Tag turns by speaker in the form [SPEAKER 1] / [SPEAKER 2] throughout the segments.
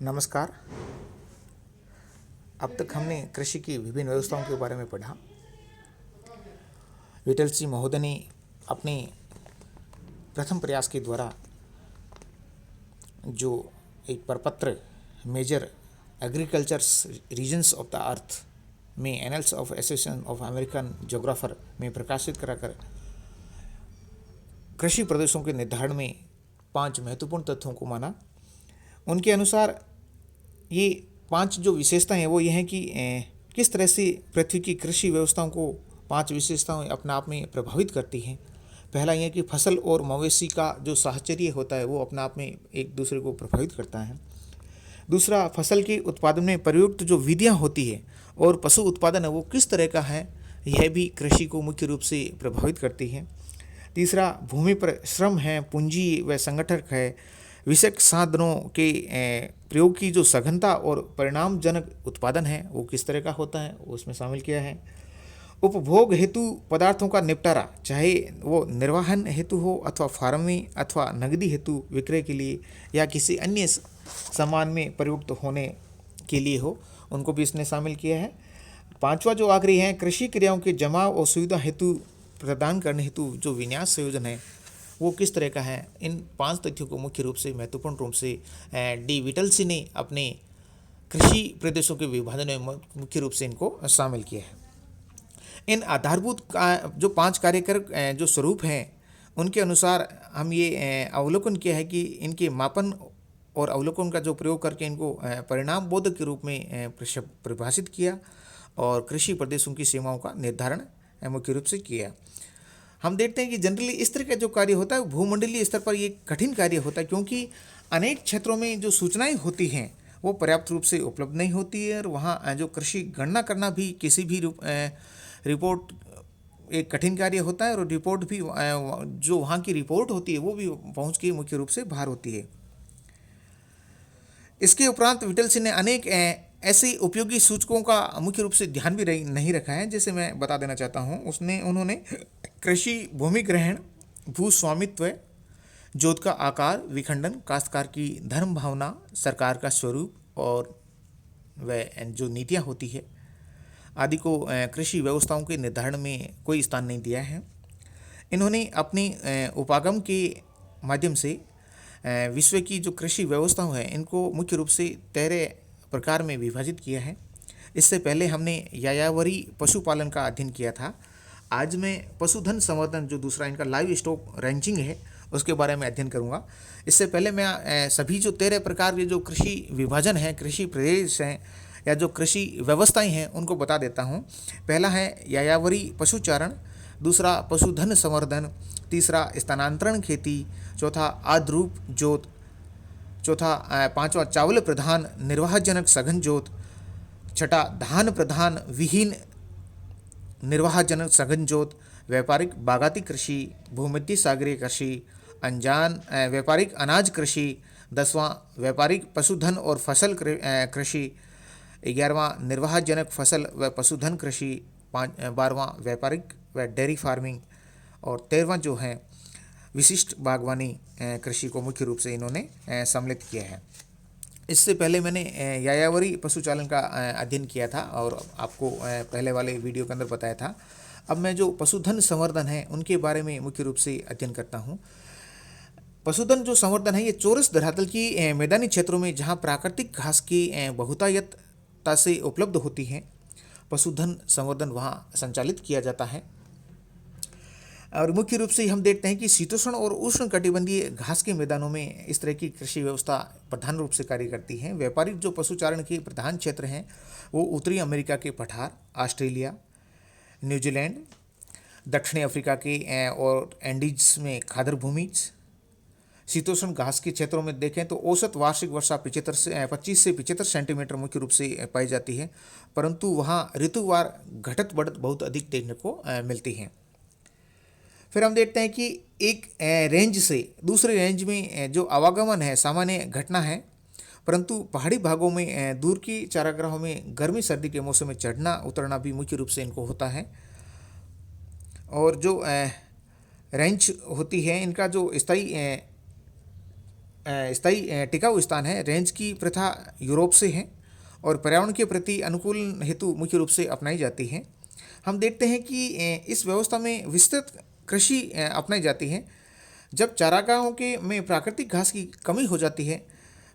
[SPEAKER 1] नमस्कार। अब तक हमने कृषि की विभिन्न व्यवस्थाओं के बारे में पढ़ा। विठल सिंह महोदय ने अपने प्रथम प्रयास के द्वारा जो एक प्रपत्र major agricultures regions of the earth में annals of association of American geographer में प्रकाशित कराकर कृषि प्रदेशों के निर्धारण में 5 महत्वपूर्ण तथ्यों को माना। उनके अनुसार ये 5 जो विशेषताएं हैं वो ये हैं कि किस तरह से पृथ्वी की कृषि व्यवस्थाओं को 5 विशेषताएं अपने आप में प्रभावित करती हैं। पहला यह कि फसल और मवेशी का जो साहचर्य होता है वो अपने आप में एक दूसरे को प्रभावित करता है। दूसरा, फसल के उत्पादन में प्रयुक्त जो विधियां होती है और पशु उत्पादन है वो किस तरह का है, यह भी कृषि को मुख्य रूप से प्रभावित करती है। तीसरा, भूमि पर श्रम है, पूंजी व संगठक है, विषयक साधनों के प्रयोग की जो सघनता और परिणामजनक उत्पादन है वो किस तरह का होता है वो उसमें शामिल किया है। उपभोग हेतु पदार्थों का निपटारा, चाहे वो निर्वहन हेतु हो अथवा फार्मिंग अथवा नगदी हेतु विक्रय के लिए या किसी अन्य सामान में प्रयुक्त होने के लिए हो, उनको भी इसने शामिल किया है। पांचवा जो आखिरी है, कृषि क्रियाओं के जमाव और सुविधा हेतु प्रदान करने हेतु जो विन्यास संयोजन है वो किस तरह का है। इन 5 तथ्यों को मुख्य रूप से महत्वपूर्ण रूप से डी विटलसी ने अपने कृषि प्रदेशों के विभाजन में मुख्य रूप से इनको शामिल किया है। इन आधारभूत जो 5 कार्यकर जो स्वरूप हैं उनके अनुसार हम ये अवलोकन किया है कि इनके मापन और अवलोकन का जो प्रयोग करके इनको परिणाम बोधक के रूप में परिभाषित किया और कृषि प्रदेशों की सीमाओं का निर्धारण मुख्य रूप से किया। हम देखते हैं कि जनरली इस तरह का जो कार्य होता है भूमंडलीय स्तर पर ये कठिन कार्य होता है, क्योंकि अनेक क्षेत्रों में जो सूचनाएं होती हैं वो पर्याप्त रूप से उपलब्ध नहीं होती है और वहाँ जो कृषि गणना करना भी किसी भी रिपोर्ट एक कठिन कार्य होता है और रिपोर्ट भी जो वहाँ की रिपोर्ट होती है वो भी पहुँच के मुख्य रूप से बाहर होती है। इसके उपरांत विटलसी ने अनेक ऐसे उपयोगी सूचकों का मुख्य रूप से ध्यान भी नहीं रखा है, जैसे मैं बता देना चाहता हूँ। उन्होंने कृषि भूमि ग्रहण, भू स्वामित्व, जोत का आकार, विखंडन, काश्तकार की धर्म भावना, सरकार का स्वरूप और वह जो नीतियाँ होती है आदि को कृषि व्यवस्थाओं के निर्धारण में कोई स्थान नहीं दिया है। इन्होंने अपने उपागम के माध्यम से विश्व की जो कृषि व्यवस्थाएं हैं इनको मुख्य रूप से 13 प्रकार में विभाजित किया है। इससे पहले हमने यायावरी पशुपालन का अध्ययन किया था। आज मैं पशुधन संवर्धन जो दूसरा इनका लाइव स्टॉक रैंचिंग है उसके बारे में अध्ययन करूंगा। इससे पहले मैं सभी जो 13 प्रकार के जो कृषि विभाजन हैं, कृषि प्रदेश हैं या जो कृषि व्यवस्थाएं हैं उनको बता देता हूं। पहला है यायावरी पशुचारण, दूसरा पशुधन संवर्धन, तीसरा स्थानांतरण खेती, चौथा आद्रूप जोत, पांचवा चावल प्रधान निर्वाहजनक सघन जोत, छठा धान प्रधान विहीन निर्वाहजनक सघन जोत, व्यापारिक बागाती कृषि, भूमध्य सागरीय कृषि, अनजान व्यापारिक अनाज कृषि, 10वां व्यापारिक पशुधन और फसल कृषि, 11वां निर्वाहजनक फसल व पशुधन कृषि, 12वां व्यापारिक व डेयरी फार्मिंग और 13वां जो है विशिष्ट बागवानी कृषि को मुख्य रूप से इन्होंने सम्मिलित किया है। इससे पहले मैंने यायावरी पशुचालन का अध्ययन किया था और आपको पहले वाले वीडियो के अंदर बताया था। अब मैं जो पशुधन संवर्धन है उनके बारे में मुख्य रूप से अध्ययन करता हूँ। पशुधन जो संवर्धन है ये चौरस धरातल की मैदानी क्षेत्रों में जहाँ प्राकृतिक घास की बहुतायतता से उपलब्ध होती है, पशुधन संवर्धन वहाँ संचालित किया जाता है। और मुख्य रूप से हम देखते हैं कि शीतोष्ण और उष्ण कटिबंधीय घास के मैदानों में इस तरह की कृषि व्यवस्था प्रधान रूप से कार्य करती है। व्यापारिक जो पशुचारण के प्रधान क्षेत्र हैं वो उत्तरी अमेरिका के पठार, ऑस्ट्रेलिया, न्यूजीलैंड, दक्षिणी अफ्रीका के और एंडीज में खादर भूमि। शीतोष्ण घास के क्षेत्रों में देखें तो औसत वार्षिक वर्षा 25 से 75 सेंटीमीटर मुख्य रूप से पाई जाती है, परंतु वहाँ ऋतुवार घटत बढ़त बहुत अधिक देखने को मिलती हैं। फिर हम देखते हैं कि एक रेंज से दूसरे रेंज में जो आवागमन है सामान्य घटना है, परंतु पहाड़ी भागों में दूर की चारागाहों में गर्मी सर्दी के मौसम में चढ़ना उतरना भी मुख्य रूप से इनको होता है। और जो रेंज होती है इनका जो स्थायी स्थायी टिकाऊ स्थान है। रेंज की प्रथा यूरोप से है और पर्यावरण के प्रति अनुकूल हेतु मुख्य रूप से अपनाई जाती है। हम देखते हैं कि इस व्यवस्था में विस्तृत कृषि अपनाई जाती है। जब चारागाहों के में प्राकृतिक घास की कमी हो जाती है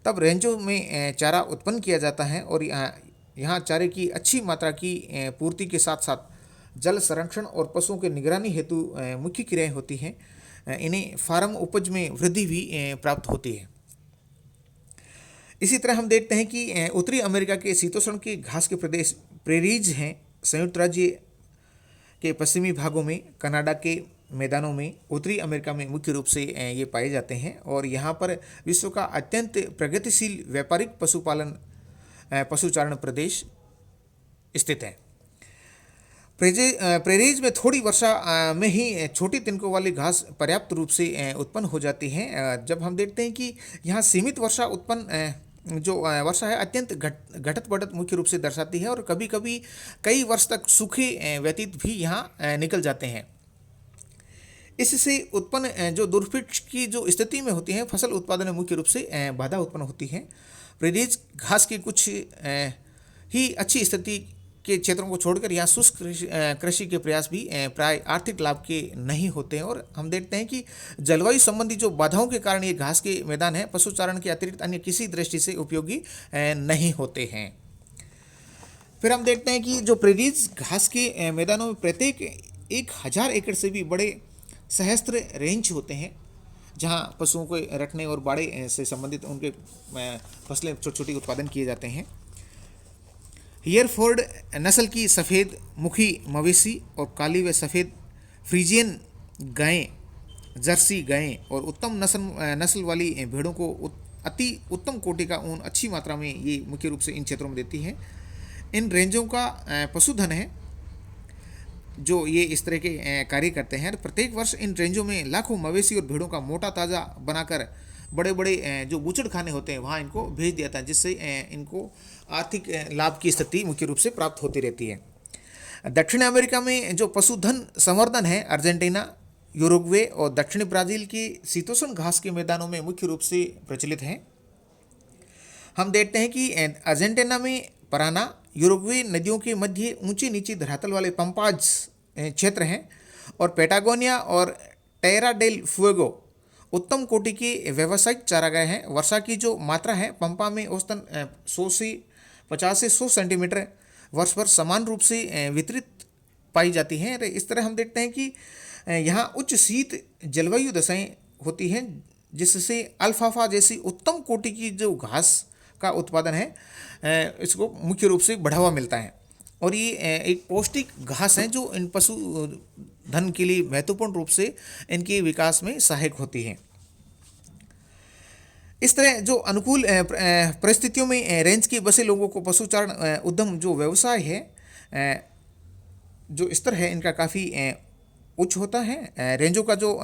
[SPEAKER 1] तब रेंजों में चारा उत्पन्न किया जाता है और यहाँ चारे की अच्छी मात्रा की पूर्ति के साथ साथ जल संरक्षण और पशुओं के निगरानी हेतु मुख्य क्रियाएं होती हैं। इन्हें फार्म उपज में वृद्धि भी प्राप्त होती है। इसी तरह हम देखते हैं कि उत्तरी अमेरिका के शीतोष्ण के घास के प्रदेश प्रेरीज हैं। संयुक्त राज्य के पश्चिमी भागों में, कनाडा के मैदानों में, उत्तरी अमेरिका में मुख्य रूप से ये पाए जाते हैं और यहाँ पर विश्व का अत्यंत प्रगतिशील व्यापारिक पशुचारण प्रदेश स्थित है। प्रेरीज में थोड़ी वर्षा में ही छोटी तिनकों वाली घास पर्याप्त रूप से उत्पन्न हो जाती है। जब हम देखते हैं कि यहाँ सीमित वर्षा जो वर्षा है अत्यंत घटत बढ़त मुख्य रूप से दर्शाती है और कभी कभी कई वर्ष तक सूखे व्यतीत भी यहाँ निकल जाते हैं। इससे उत्पन्न जो दुर्भिक्ष की जो स्थिति में होती है, फसल उत्पादन में मुख्य रूप से बाधा उत्पन्न होती है। प्रेरीज घास की कुछ ही अच्छी स्थिति के क्षेत्रों को छोड़कर यहाँ शुष्क कृषि के प्रयास भी प्राय आर्थिक लाभ के नहीं होते हैं और हम देखते हैं कि जलवायु संबंधी जो बाधाओं के कारण ये घास के मैदान है पशुचारण के अतिरिक्त अन्य किसी दृष्टि से उपयोगी नहीं होते हैं। फिर हम देखते हैं कि जो प्रेरीज घास के मैदानों में प्रत्येक 1000 एकड़ से भी बड़े सहस्त्र रेंज होते हैं जहाँ पशुओं को रखने और बाड़े से संबंधित उनके फसलें छोटी छोटी उत्पादन किए जाते हैं। हियरफोर्ड नस्ल की सफ़ेद मुखी मवेशी और काली व सफ़ेद फ्रीजियन गायें, जर्सी गायें और उत्तम नस्ल वाली भेड़ों को अति उत्तम कोटि का ऊन अच्छी मात्रा में ये मुख्य रूप से इन क्षेत्रों में देती है। इन रेंजों का पशुधन है जो ये इस तरह के कार्य करते हैं। प्रत्येक वर्ष इन रेंजों में लाखों मवेशी और भेड़ों का मोटा ताज़ा बनाकर बड़े बड़े जो बूचड़ खाने होते हैं वहाँ इनको भेज दिया जाता है, जिससे इनको आर्थिक लाभ की स्थिति मुख्य रूप से प्राप्त होती रहती है। दक्षिण अमेरिका में जो पशुधन संवर्धन है अर्जेंटीना, यूरुग्वे और दक्षिणी ब्राज़ील की शीतोष्ण घास के मैदानों में मुख्य रूप से प्रचलित हैं। हम देखते हैं कि अर्जेंटीना में पराना, यूरुग्वे नदियों के मध्य ऊंची नीची धरातल वाले पंपाज क्षेत्र हैं और पैटागोनिया और टेरा डेल फुएगो उत्तम कोटि के व्यावसायिक चारागाह हैं। वर्षा की जो मात्रा है पंपा में औसतन 50 से 100 सेंटीमीटर वर्ष भर समान रूप से वितरित पाई जाती हैं। इस तरह हम देखते हैं कि यहाँ उच्च शीत जलवायु दशाएं होती हैं जिससे अल्फाफा जैसी उत्तम कोटि की जो घास का उत्पादन है इसको मुख्य रूप से बढ़ावा मिलता है और ये एक पौष्टिक घास है जो इन पशु धन के लिए महत्वपूर्ण रूप से इनके विकास में सहायक होती है। इस तरह जो अनुकूल परिस्थितियों में रेंज के बसे लोगों को पशुचारण उद्यम जो व्यवसाय है जो स्तर है इनका काफ़ी उच्च होता है। रेंजों का जो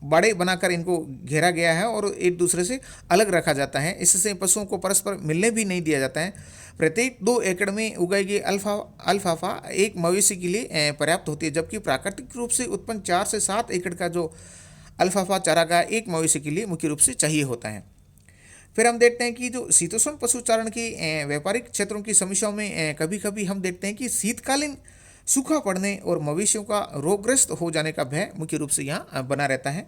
[SPEAKER 1] बाड़े बनाकर इनको घेरा गया है और एक दूसरे से अलग रखा जाता है। इससे पशुओं को परस्पर मिलने भी नहीं दिया जाता है। प्रत्येक 2 एकड़ में उगाई गई अल्फाफा एक मवेशी के लिए पर्याप्त होती है, जबकि प्राकृतिक रूप से उत्पन्न 4 से 7 एकड़ का जो अल्फाफा चारागाह एक मवेशी के लिए मुख्य रूप से चाहिए होता है। फिर हम देखते हैं कि जो शीतोष्ण पशुचारण के व्यापारिक क्षेत्रों की समस्याओं में कभी कभी हम देखते हैं कि शीतकालीन सूखा पड़ने और मवेशियों का रोगग्रस्त हो जाने का भय मुख्य रूप से यहाँ बना रहता है।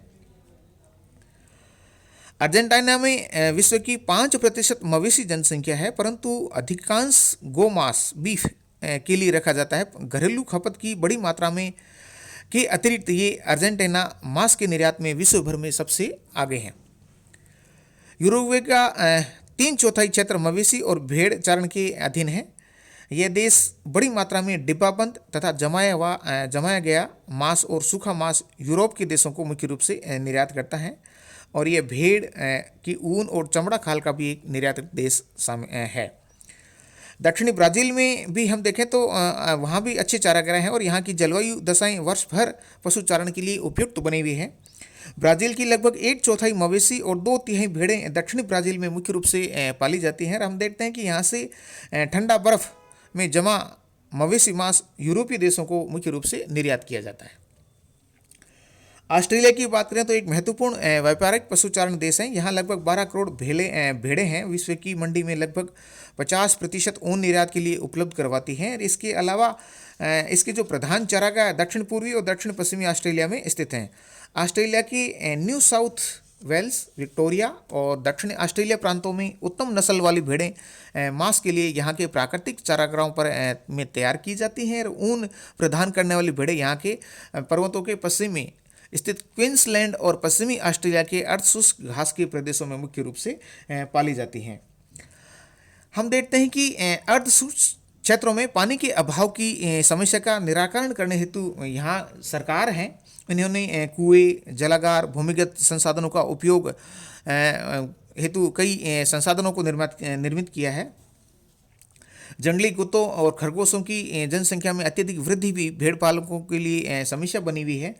[SPEAKER 1] अर्जेंटीना में विश्व की 5% मवेशी जनसंख्या है, परंतु अधिकांश गोमांस बीफ के लिए रखा जाता है। घरेलू खपत की बड़ी मात्रा में के अतिरिक्त ये अर्जेंटीना मांस के निर्यात में विश्व भर में सबसे आगे हैं। यूरुग्वे का 3/4 क्षेत्र मवेशी और भेड़ चारण के अधीन है। यह देश बड़ी मात्रा में डिब्बाबंद तथा जमाया गया मांस और सूखा मांस यूरोप के देशों को मुख्य रूप से निर्यात करता है और यह भेड़ की ऊन और चमड़ा खाल का भी एक निर्यातित देश है। दक्षिणी ब्राज़ील में भी हम देखें तो वहाँ भी अच्छे चारागाह हैं और यहाँ की जलवायु दशाएं वर्ष भर पशुचारण के लिए उपयुक्त बनी हुई है। ब्राज़ील की लगभग 1/4 मवेशी और 2/3 भेड़ें दक्षिणी ब्राज़ील में मुख्य रूप से पाली जाती हैं और हम देखते हैं कि यहाँ से ठंडा बर्फ में जमा मवेशी मांस यूरोपीय देशों को मुख्य रूप से निर्यात किया जाता है। ऑस्ट्रेलिया की बात करें तो एक महत्वपूर्ण व्यापारिक पशुचारण देश है। यहाँ लगभग 12 करोड़ भेड़ें हैं। विश्व की मंडी में लगभग 50% ऊन निर्यात के लिए उपलब्ध करवाती हैं। और इसके अलावा इसके जो प्रधान चारागाह दक्षिण पूर्वी और दक्षिण पश्चिमी ऑस्ट्रेलिया में स्थित हैं। ऑस्ट्रेलिया की न्यू साउथ वेल्स, विक्टोरिया और दक्षिण ऑस्ट्रेलिया प्रांतों में उत्तम नस्ल वाली भेड़ें मांस के लिए यहाँ के प्राकृतिक चारागाहों पर में तैयार की जाती हैं। और ऊन प्रदान करने वाली भेड़ें यहाँ के पर्वतों के पश्चिम में स्थित क्वींसलैंड और पश्चिमी ऑस्ट्रेलिया के अर्धशुष्क घास के प्रदेशों में मुख्य रूप से पाली जाती हैं। हम देखते हैं कि अर्धशुष्क क्षेत्रों में पानी के अभाव की समस्या का निराकरण करने हेतु यहाँ सरकार है, इन्होंने कुएं, जलागार, भूमिगत संसाधनों का उपयोग हेतु कई संसाधनों को निर्मित किया है। जंगली कुत्तों और खरगोशों की जनसंख्या में अत्यधिक वृद्धि भी भेड़ पालकों के लिए समस्या बनी हुई है।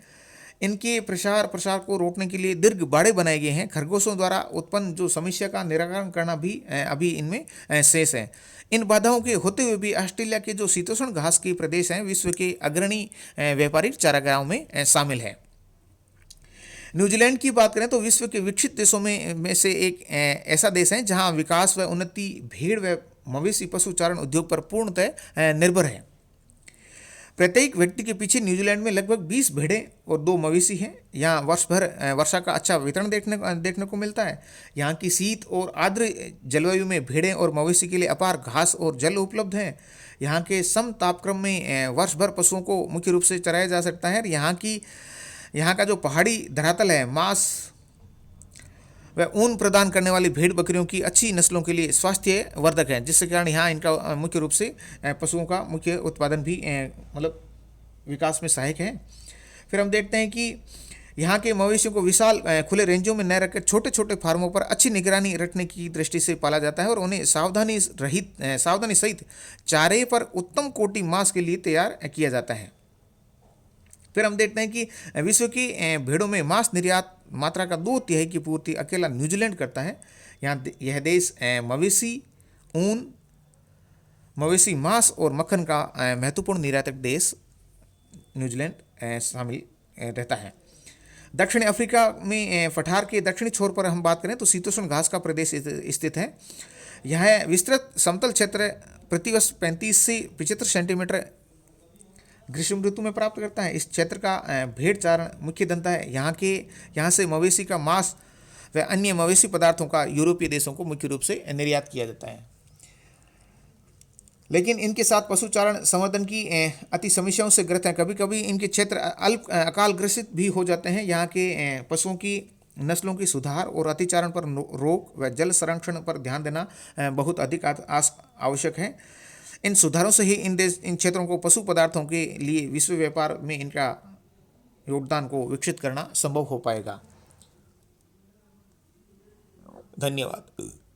[SPEAKER 1] इनके प्रसार को रोकने के लिए दीर्घ बाड़े बनाए गए हैं। खरगोशों द्वारा उत्पन्न जो समस्या का निराकरण करना भी अभी इनमें शेष है। इन बाधाओं के होते हुए भी ऑस्ट्रेलिया के जो शीतोष्ण घास के प्रदेश हैं विश्व के अग्रणी व्यापारिक चारागाहों में शामिल है। न्यूजीलैंड की बात करें तो विश्व के विकसित देशों में से एक ऐसा देश है जहां विकास व उन्नति भेड़ व मवेशी पशुचारण उद्योग पर पूर्णतः निर्भर है। प्रत्येक व्यक्ति के पीछे न्यूजीलैंड में लगभग 20 भेड़ें और 2 मवेशी हैं। यहाँ वर्ष भर वर्षा का अच्छा वितरण देखने को मिलता है। यहाँ की शीत और आर्द्र जलवायु में भेड़ें और मवेशी के लिए अपार घास और जल उपलब्ध हैं। यहाँ के सम तापक्रम में वर्ष भर पशुओं को मुख्य रूप से चराया जा सकता है। यहाँ का जो पहाड़ी धरातल है मांस व ऊन प्रदान करने वाली भेड़ बकरियों की अच्छी नस्लों के लिए स्वास्थ्यवर्धक है, जिसके कारण यहाँ इनका मुख्य रूप से पशुओं का मुख्य उत्पादन भी मतलब विकास में सहायक है। फिर हम देखते हैं कि यहाँ के मवेशियों को विशाल खुले रेंजों में न रखकर छोटे छोटे फार्मों पर अच्छी निगरानी रखने की दृष्टि से पाला जाता है और उन्हें सावधानी सहित चारे पर उत्तम कोटि मांस के लिए तैयार किया जाता है। फिर हम देखते हैं कि विश्व की भेड़ों में मांस निर्यात मात्रा का 2/3 की पूर्ति अकेला न्यूजीलैंड करता है। यह देश मवेशी मांस और मक्खन का महत्वपूर्ण निर्यातक देश न्यूजीलैंड शामिल रहता है। दक्षिण अफ्रीका में पठार के दक्षिणी छोर पर हम बात करें तो शीतोष्ण घास का प्रदेश स्थित है। यह विस्तृत समतल क्षेत्र प्रतिवर्ष 35 से 75 सेंटीमीटर ग्रीष्म ऋतु में प्राप्त करता है। इस क्षेत्र का भेड़ चारण मुख्य धंधा है। यहाँ से मवेशी का मांस व अन्य मवेशी पदार्थों का यूरोपीय देशों को मुख्य रूप से निर्यात किया जाता है। लेकिन इनके साथ पशुचारण संवर्धन की अति समस्याओं से ग्रस्त हैं। कभी कभी इनके क्षेत्र अकाल ग्रसित भी हो जाते हैं। यहाँ के पशुओं की नस्लों की सुधार और अतिचारण पर रोक व जल संरक्षण पर ध्यान देना बहुत अधिक आवश्यक है। इन सुधारों से ही इन क्षेत्रों को पशु पदार्थों के लिए विश्व व्यापार में इनका योगदान को विकसित करना संभव हो पाएगा। धन्यवाद।